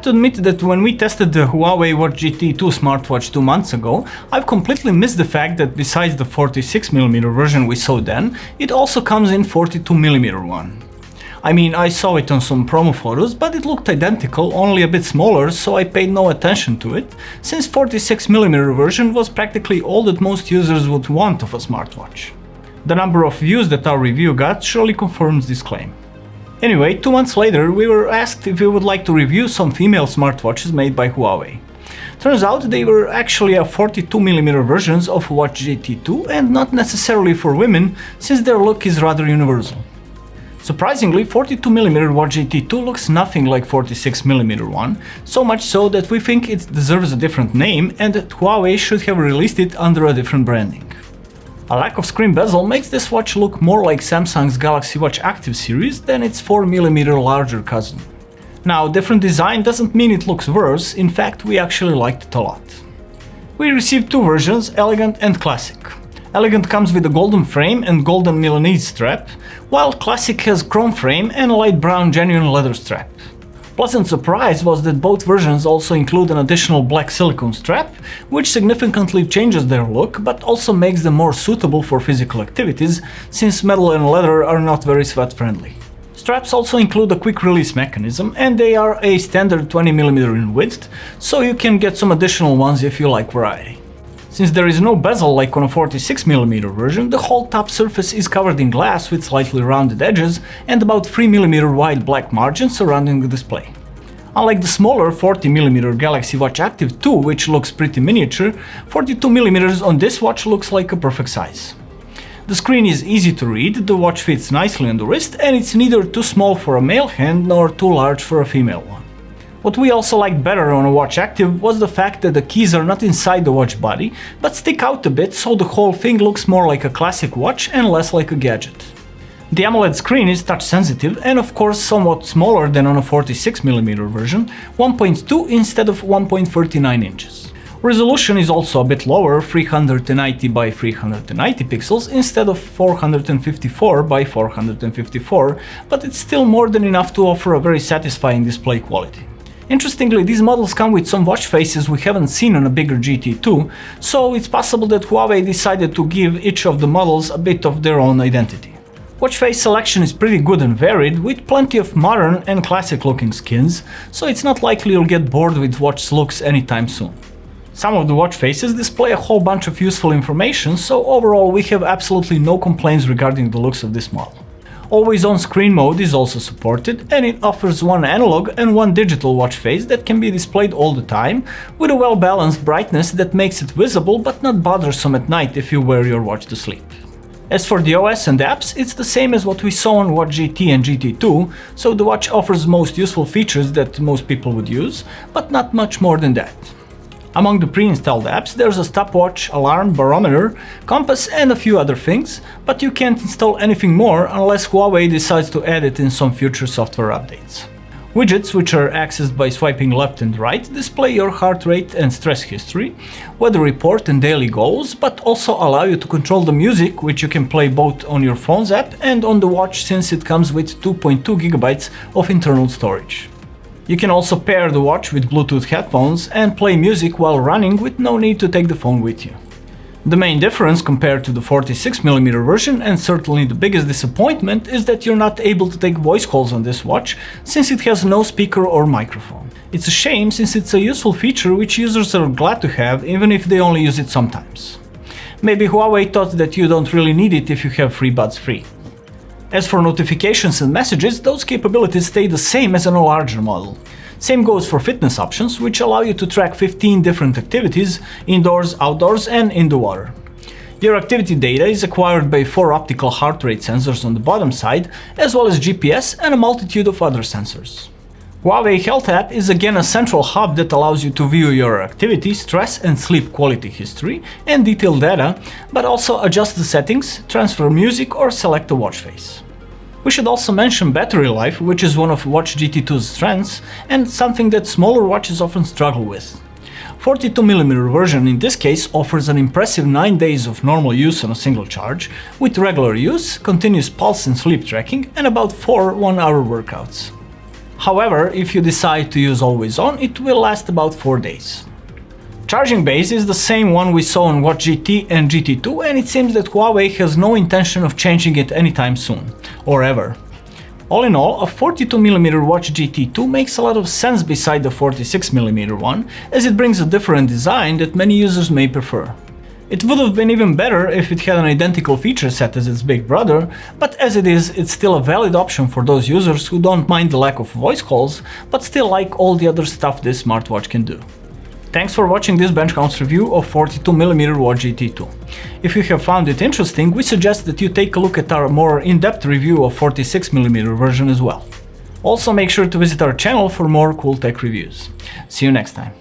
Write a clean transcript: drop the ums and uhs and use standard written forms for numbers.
to admit that when we tested the Huawei Watch GT 2 smartwatch 2 months ago, I've completely missed the fact that besides the 46mm version we saw then, it also comes in 42mm one. I mean, I saw it on some promo photos, but it looked identical, only a bit smaller, so I paid no attention to it, since 46mm version was practically all that most users would want of a smartwatch. The number of views that our review got surely confirms this claim. Anyway, 2 months later, we were asked if we would like to review some female smartwatches made by Huawei. Turns out they were actually a 42mm versions of Watch GT 2 and not necessarily for women, since their look is rather universal. Surprisingly, 42mm Watch GT 2 looks nothing like 46mm one, so much so that we think it deserves a different name and that Huawei should have released it under a different branding. A lack of screen bezel makes this watch look more like Samsung's Galaxy Watch Active series than its 4mm larger cousin. Now, different design doesn't mean it looks worse, in fact we actually liked it a lot. We received 2 versions, Elegant and Classic. Elegant comes with a golden frame and golden Milanese strap, while Classic has chrome frame and a light brown genuine leather strap. Pleasant surprise was that both versions also include an additional black silicone strap, which significantly changes their look but also makes them more suitable for physical activities, since metal and leather are not very sweat friendly. Straps also include a quick release mechanism and they are a standard 20mm in width, so you can get some additional ones if you like variety. Since there is no bezel like on a 46mm version, the whole top surface is covered in glass with slightly rounded edges and about 3mm wide black margin surrounding the display. Unlike the smaller 40mm Galaxy Watch Active 2, which looks pretty miniature, 42mm on this watch looks like a perfect size. The screen is easy to read, the watch fits nicely on the wrist, and it's neither too small for a male hand nor too large for a female one. What we also liked better on a Watch Active was the fact that the keys are not inside the watch body, but stick out a bit, so the whole thing looks more like a classic watch and less like a gadget. The AMOLED screen is touch sensitive and of course somewhat smaller than on a 46mm version, 1.2 instead of 1.39 inches. Resolution is also a bit lower, 390 by 390 pixels instead of 454 by 454, but it's still more than enough to offer a very satisfying display quality. Interestingly, these models come with some watch faces we haven't seen on a bigger GT2, so it's possible that Huawei decided to give each of the models a bit of their own identity. Watch face selection is pretty good and varied, with plenty of modern and classic looking skins, so it's not likely you'll get bored with watch looks anytime soon. Some of the watch faces display a whole bunch of useful information, so overall we have absolutely no complaints regarding the looks of this model. Always on screen mode is also supported, and it offers one analog and one digital watch face that can be displayed all the time, with a well-balanced brightness that makes it visible but not bothersome at night if you wear your watch to sleep. As for the OS and apps, it's the same as what we saw on Watch GT and GT2, so the watch offers most useful features that most people would use, but not much more than that. Among the pre-installed apps there's a stopwatch, alarm, barometer, compass and a few other things, but you can't install anything more unless Huawei decides to add it in some future software updates. Widgets, which are accessed by swiping left and right, display your heart rate and stress history, weather report and daily goals, but also allow you to control the music, which you can play both on your phone's app and on the watch since it comes with 2.2 GB of internal storage. You can also pair the watch with Bluetooth headphones and play music while running with no need to take the phone with you. The main difference compared to the 46mm version, and certainly the biggest disappointment, is that you're not able to take voice calls on this watch since it has no speaker or microphone. It's a shame since it's a useful feature which users are glad to have even if they only use it sometimes. Maybe Huawei thought that you don't really need it if you have FreeBuds Free. As for notifications and messages, those capabilities stay the same as on a larger model. Same goes for fitness options, which allow you to track 15 different activities, indoors, outdoors and in the water. Your activity data is acquired by 4 optical heart rate sensors on the bottom side, as well as GPS and a multitude of other sensors. Huawei Health app is again a central hub that allows you to view your activity, stress and sleep quality history and detailed data, but also adjust the settings, transfer music or select a watch face. We should also mention battery life, which is one of Watch GT2's strengths and something that smaller watches often struggle with. 42mm version in this case offers an impressive 9 days of normal use on a single charge, with regular use, continuous pulse and sleep tracking and about 4 one-hour workouts. However, if you decide to use always on, it will last about 4 days. Charging base is the same one we saw on Watch GT and GT2, and it seems that Huawei has no intention of changing it anytime soon, or ever. All in all, a 42mm Watch GT2 makes a lot of sense beside the 46mm one, as it brings a different design that many users may prefer. It would have been even better if it had an identical feature set as its big brother, but as it is, it's still a valid option for those users who don't mind the lack of voice calls, but still like all the other stuff this smartwatch can do. Thanks for watching this benchmarks review of 42mm Watch GT2. If you have found it interesting, we suggest that you take a look at our more in-depth review of 46mm version as well. Also make sure to visit our channel for more cool tech reviews. See you next time.